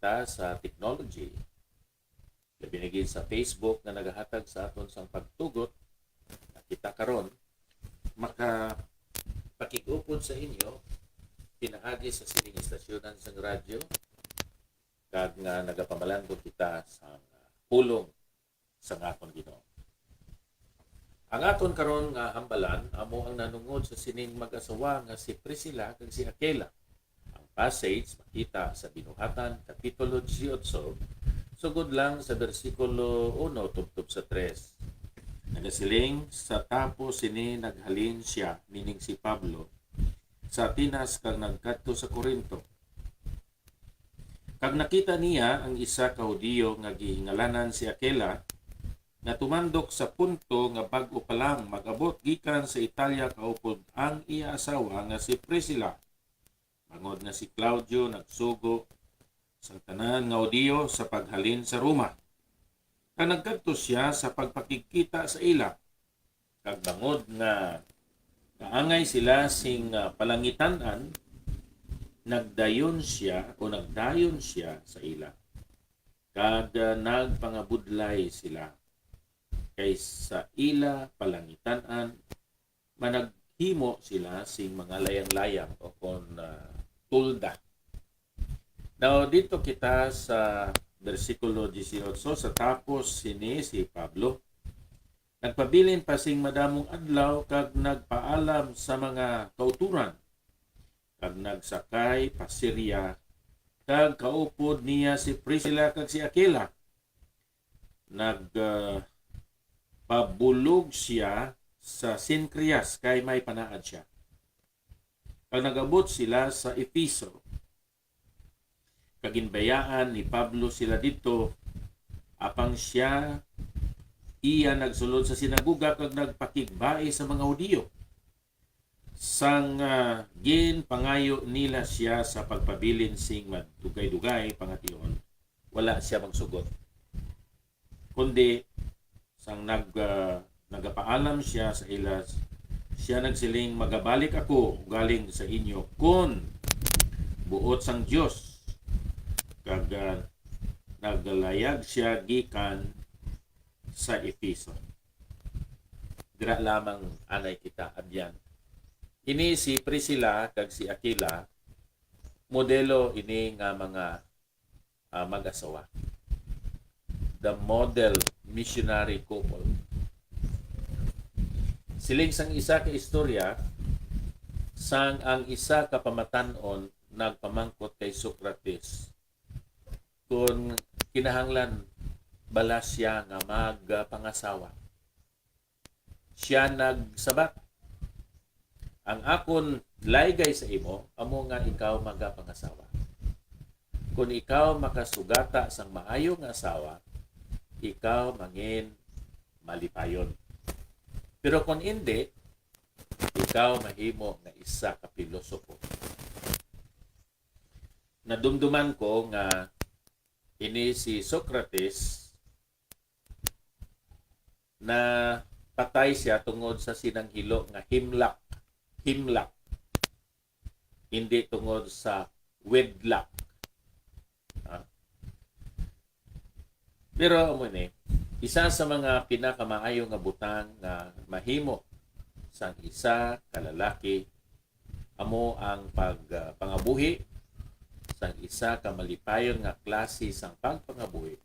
kita sa technology. Binigay sa Facebook na nagahatag sa aton sang pagtugot na kita karon makapakigupod sa inyo pinaagi sa sining istasyonan sang radyo kag nga nagapamalandong kita sa pulong sa aton Ginoo. Ang aton karon nga hambalan amo ang nanungod sa sining mag-asawa nga si Priscilla kag si Aquila. Ang passage makita sa Binuhatan kapitulo 18 sugod lang sa bersikulo 1 tubtob sa 3. Nagasiling sa tapos sini naghalin siya meaning si Pablo sa Atenas kag nagkadto sa Corinto. Kag nakita niya ang isa ka Hudiyo nga gihingalanan si Aquila na tumandok sa punto nga bag-o pa lang mag-abot gikan sa Italia kaupod ang iya asawa nga si Priscilla. Bangod nga si Claudio nagsugo sa tanan nga Hudiyo sa paghalin sa Roma. Kag nagkadto siya sa pagpakikita sa ila. Kag bangod nga kaangay sila sing palangitan-an, nagdayon siya sa ila. Kag nagpangabudlay sila. Kay sa ila palangitan-an, managhimo sila sing mga layang-layang o kon tulda. Now, dito kita sa versikulo 18, sa tapos sini si Pablo, nagpabilin pa sing madamong adlaw kag nagpaalam sa mga kauturan, kag nagsakay pa Syria, kag kaupod niya si Priscilla kag si Aquila. Pabulog siya sa Sincreas kay may panaad siya. Kag nagabot sila sa Episo, kaginbayaan ni Pablo sila dito apang iya nagsulod sa sinaguga kag nagpakigbae sa mga Hudiyo. Sang ginpangayo nila siya sa pagpabilin sing madugay-dugay pangation, wala siya magsugot. Kundi sang nagapaalam siya sa ilas, siya nagsiling magabalik ako galing sa inyo kun buot sang Dios. Kag naglayag siya gikan sa Episo. Dira lamang anay kita abyan. Ini si Priscilla kag si Aquila, modelo ini nga mga mag-asawa. The model missionary couple. Siling sang isa ka istorya, sang ang isa ka pamatanon nagpamangkot kay Socrates kung kinahanglan bala siya nga magpangasawa. Siya nagsabat, ang akon laygay sa imo, amo nga ikaw magapangasawa. Kung ikaw makasugata sang maayo nga asawa, ikaw mangin malipayon. Pero kung hindi, ikaw mahimo nga isa ka pilosopo. Nadumduman ko nga ini si Socrates na patay siya tungod sa sinanghilo nga himlak. Hindi tungod sa wedlock. Pero amo ni, isa sa mga pinakamaayo nga butang nga mahimo sang isa ka lalaki amo ang pangabuhi sang isa ka malipayon nga klase sang pagpangabuhi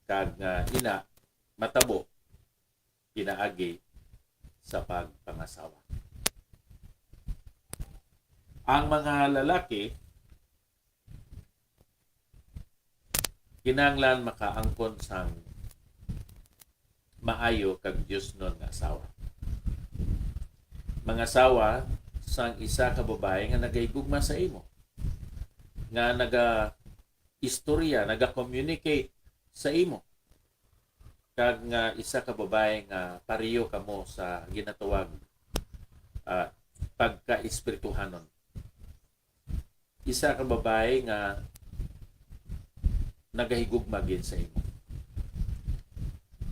kag ina matabo pinaagi sa pagpangasawa. Ang mga lalaki kinahanglan makaangkon sang maayo kag Dios nun nga asawa. Mga asawa sang isa ka babae nga nagahigugma sa imo, nga naga-istorya, naga-communicate sa imo, kag nga isa ka babae nga pareho kamo sa ginatawag pagka-espirituhanon. Isa ka babae nga nagahigugma gid sa imo.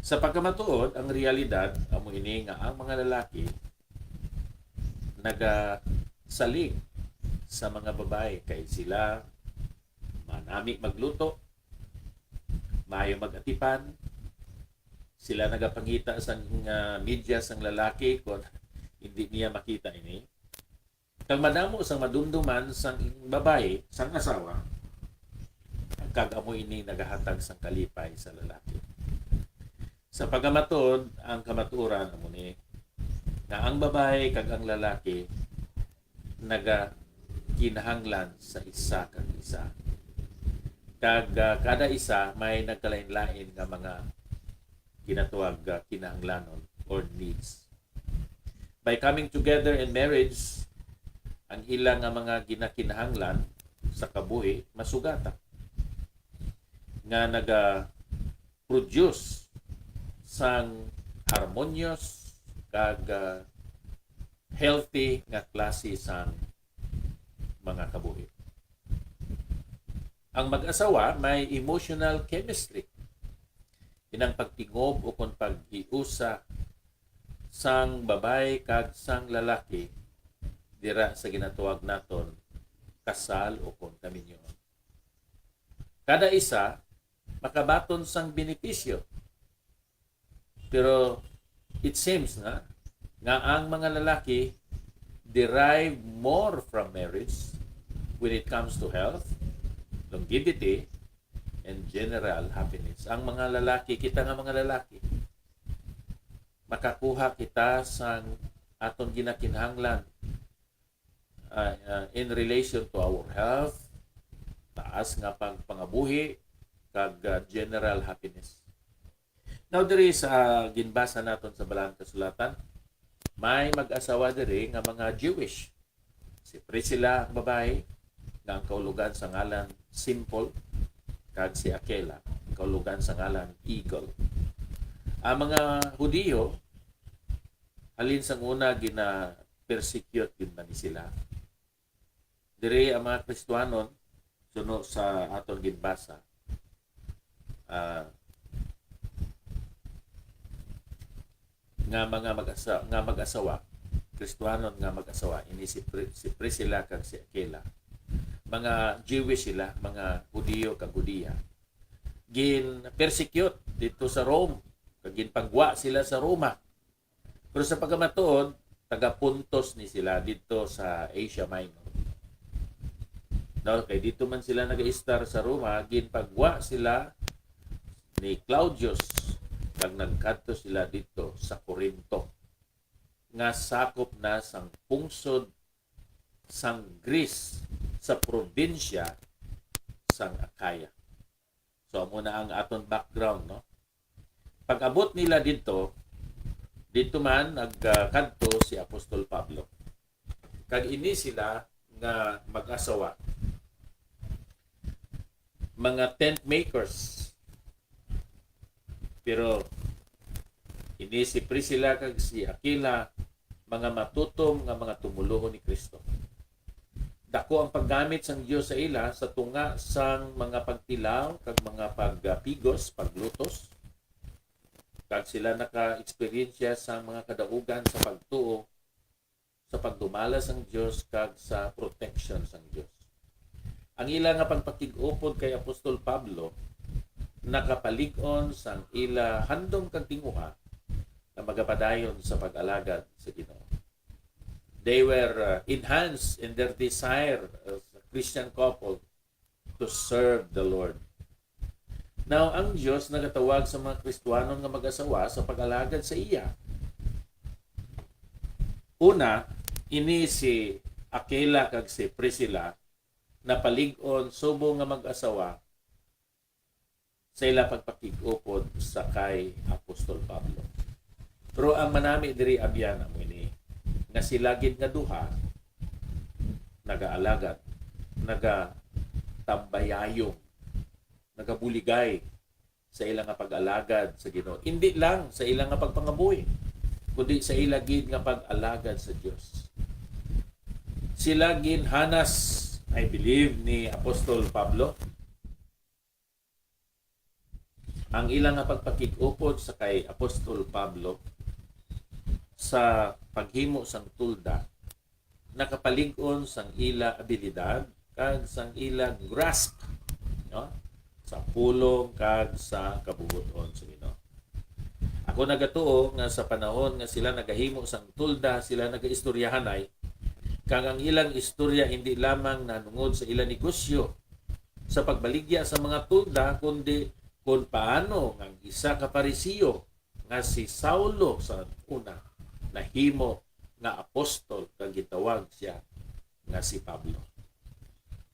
Sa pagkamatuod, ang realidad amo ini nga ang mga lalaki nagasalig sa mga babae kay sila manami magluto, maayo magatipan, sila nagapangita sa media sang lalaki kung hindi niya makita ini. Kag madamo sang madumduman sang babae, sang asawa, kag amo ini nagahatag sang kalipay sa lalaki. Sa pagamatod, ang kamaturan amo ni na ang babae kag ang lalaki naga kinahanglan sa isa kag isa. Kag kada isa may nagkalain-lain nga mga ginatuwag kinahanglanon or needs. By coming together in marriage, ang ilang nga mga ginakinahanglan sa kabuhi masugata nga naga-produce sang harmonious kag healthy nga klase sang mga kabuhi. Ang mag-asawa may emotional chemistry. Inang pagtingob o kung pag-iusa sang babae kag sang lalaki dira sa ginatuwag naton kasal o kung kaminyon. Kada isa makabaton sang benepisyo. Pero it seems nga ang mga lalaki derive more from marriage when it comes to health, longevity, and general happiness. Ang mga lalaki, kita nga mga lalaki, makakuha kita sa aton ginakinahanglan in relation to our health, taas nga pangabuhi, kag general happiness. Now, diri sa ginbasa naton sa Balang Kasulatan, may mag-asawa diri nga mga Jewish. Si Priscilla ang babae, nga ang kaulugan sa ngalan Simple, kag si Aquila, ang kaulugan sa ngalan Eagle. Ang mga Hudiyo, halin sang una gina-persecute yun man sila. Diri ang mga Kristiyanon, suno sa aton ginbasa, nga mag-asawa, Kristiyanon nga mag-asawa, ini si Priscilla kag si Aquila. Mga Jewish sila, mga Hudiyo kag Hudiya. Gin-persecute dito sa Rome, kag ginpagwa sila sa Roma. Pero sa pagkamatuod, taga-Puntos ni sila dito sa Asia Minor. No, kay dito man sila nag-istar sa Roma, ginpagwa sila ni Claudius kag nagkadto sila dito sa Corinto nga sakop na sang pungsod sang Greece sa probinsya sang Akaya. So amo na ang aton background, no? Pag-abot nila dito man nagkadto si Apostol Pablo. Kag ini sila nga mag-asawa, mga tent makers. Pero ini si Priscilla kag si Aquila, mga matutom nga mga tumuluhon ni Kristo. Dako ang paggamit sang Dios sa ila sa tunga sang mga pagtilaw kag mga pagpigos, paglutos. Kag sila naka-eksperyensya sa mga kadaugan sa pagtuo, sa pagdumala sang Dios kag sa protection sang Dios. Ang ila nga pagpakig-upod kay Apostol Pablo nakapalig-on sang ila handom kag tinguha na magapadayon sa pag-alagad sa Ginoo. They were enhanced in their desire as a Christian couple to serve the Lord. Now, ang Diyos nagatawag sa mga Kristiyanon nga mag-asawa sa pag-alagad sa iya. Una, ini si Aquila kag si Priscilla na palig-on subo nga mag-asawa sa ila pagpakig-upod sa kay Apostol Pablo. Pero ang manami diri abyan amo ini nga sila gid nga duha nagaalagad, nagatambayayong, nagabuligay sa ilang nga pag-alagad sa Ginoo. Hindi lang sa ilang nga pagpangabuhi, kundi sa ilang gid nga pag-alagad sa Dios. Sila ginhanas, I believe, ni Apostol Pablo ang ilang nga pagpakig-upod sa kay Apostol Pablo sa paghimo sang tulda nakapalig-on sang ila abilidad kag sang ila grasp no? Sa pulong kag sa kabubuton sa Ginoo. Ako nagatuo nga sa panahon nga sila nagahimo sang tulda, sila nagaistoryahanay, kag ang ilang istorya hindi lamang nanungod sa ilang negosyo sa pagbaligya sa mga tulda, kundi kung paano ang isa ka Parisiyo nga si Saulo sa una nahimo nga apostol kag gitawag siya nga si Pablo.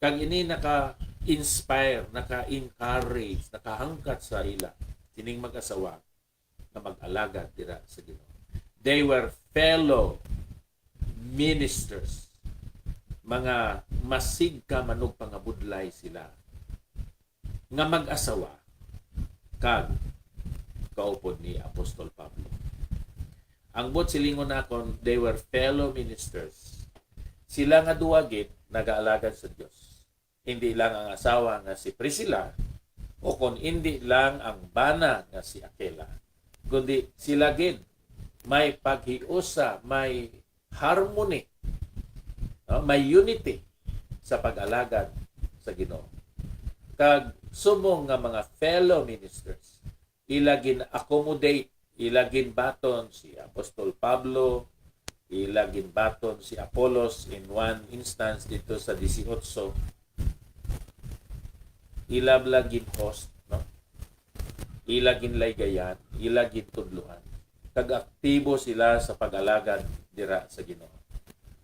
Kag ini naka-inspire, naka-encourage, nakahangkat sa ila kining mag-asawa na mag-alagad dira sa Ginoo. They were fellow ministers. Mga masigka manog pangabudlay sila nga mag-asawa kag kaupod ni Apostol Pablo. Ang bot silingon nakon, they were fellow ministers. Sila nga duwagit nag-aalagad sa Dios. Hindi lang ang asawa nga si Priscilla o kung hindi lang ang bana nga si Aquila, kundi sila gid may paghiusa, may harmony, no? May unity sa pag-alagad sa Ginoo. Kag sumong nga mga fellow ministers, ilagin accommodate, ilagin baton si Apostol Pablo, ilagin baton si Apollos in one instance dito sa 18, ilablagin host, no? Ilagin laygayan, ilagin tudluan. Kag-aktibo sila sa pag-alagad dira sa Ginoo.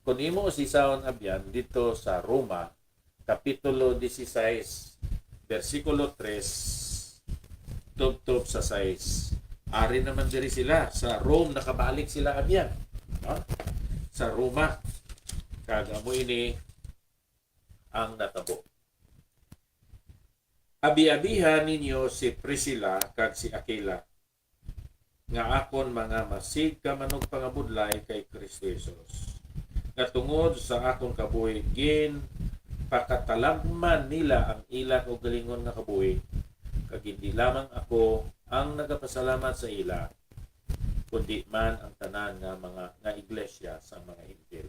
Kung imo sisaon abyan dito sa Roma, Kapitulo 16, versikulo 3, tub sa 6. Ari naman diri sila. Sa Rome, nakabalik sila abyan. No? Sa Roma. Kag amo ini ang natabo. Abi-abihan ninyo si Priscilla kag si Aquila nga akon mga masig ka manog pangabudlay kay Kristo Jesus. Nga tungod sa akong kabuhi gin pakatalagman nila ang ilang o galingon nga kabuhi, kag hindi lamang ako ang nagapasalamat sa ila, kundi man ang tanan nga mga nga iglesia sa mga Injil.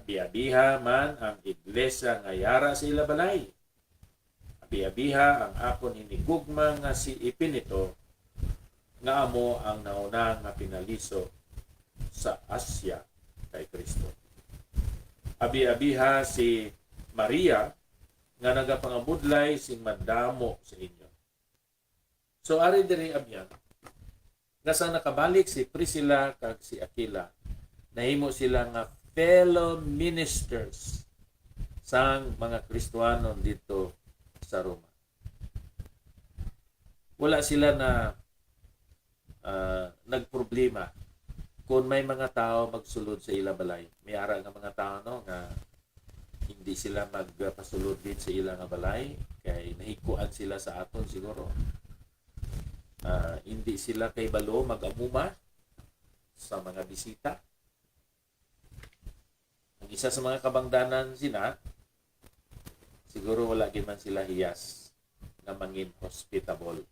Abi-abiha man ang iglesia nga yara sa ila balay. Abi-abiha ang akon hinigugma nga si Epinito, nga amo ang nauna nga pinaliso sa Asya kay Kristo. Abi-abiha si Maria nga nagapangabudlay sing madamo sa inyo. So ari diri abyan nga sa nakabalik si Priscilla kag si Aquila, nahimo sila nga fellow ministers sang mga Kristiyanon dito sa Roma. Wala sila na nagproblema kung may mga tao magsulod sa ila balay. May ara nga mga tao no nga hindi sila magpasulod din sa ila nga balay kay nahikuan sila sa aton siguro. Hindi sila kay balo mag-amuma sa mga bisita. Ang isa sa mga kabangdanan sila, siguro wala gid man sila hiyas nga mangin hospitable.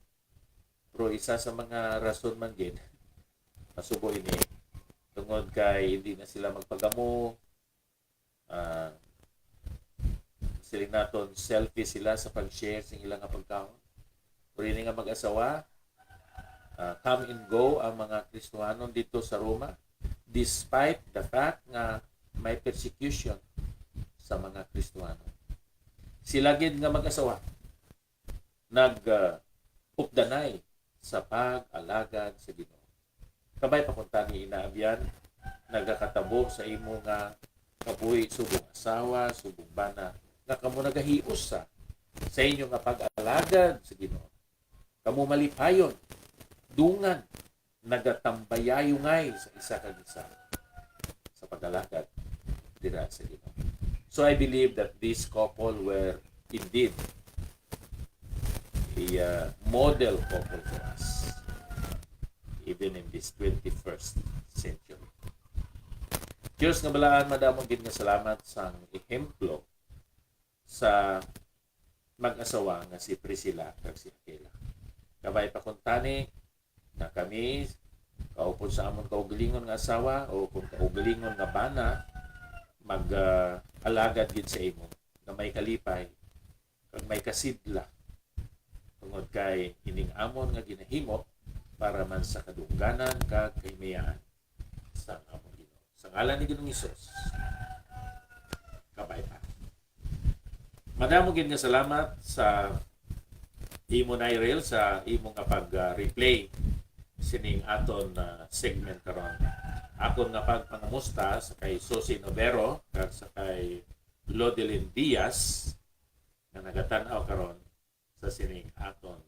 Pero isa sa mga rason man gid masubo ini tungod kay hindi na sila magpagamo, siling naton selfie sila sa pag-share sa ilang pagkaon. Pero nga mag-asawa, come and go ang mga Kristiyanon dito sa Roma despite the fact nga may persecution sa mga Kristiyano. Sila gid nga mag-asawa updanay sa pag-alagad sa Ginoo. Kabay pakunta ni inaabyan, nagakatabo sa imo nga kabuhi subong asawa, subong bana, nga kamo nagahius sa inyo nga pag-alagad sa Ginoo. Kamo malipayon, dungan, nagatambayayungay sa isa kag isa sa pag-alagad dira sa Ginoo. So I believe that this couple were indeed a model couple for us, even in this 21st century. Diyos nga balaan, madamong gid nga salamat sa ehemplo sa mag-asawa nga si Priscilla kag si Aquila. Kabay pa kuntani na kami kaupod sa amon kaugalingon nga asawa o kung kaugalingon nga bana mag-alagad gid sa imo na may kalipay kag may kasidla tungod kay ining amon nga ginahimo para man sa kadungganan kag kahimayaan sa among Ginoo. Sa ngalan ni Ginoong Hesus. Kabay pa. Madamo gid nga salamat sa imo Nairel sa imo nga pag-replay sining aton segment karon. Akon nga pagpangamusta sa kay Sosi Novero kag sa kay Lodelin Diaz nga nagatan-aw karon sa sining aton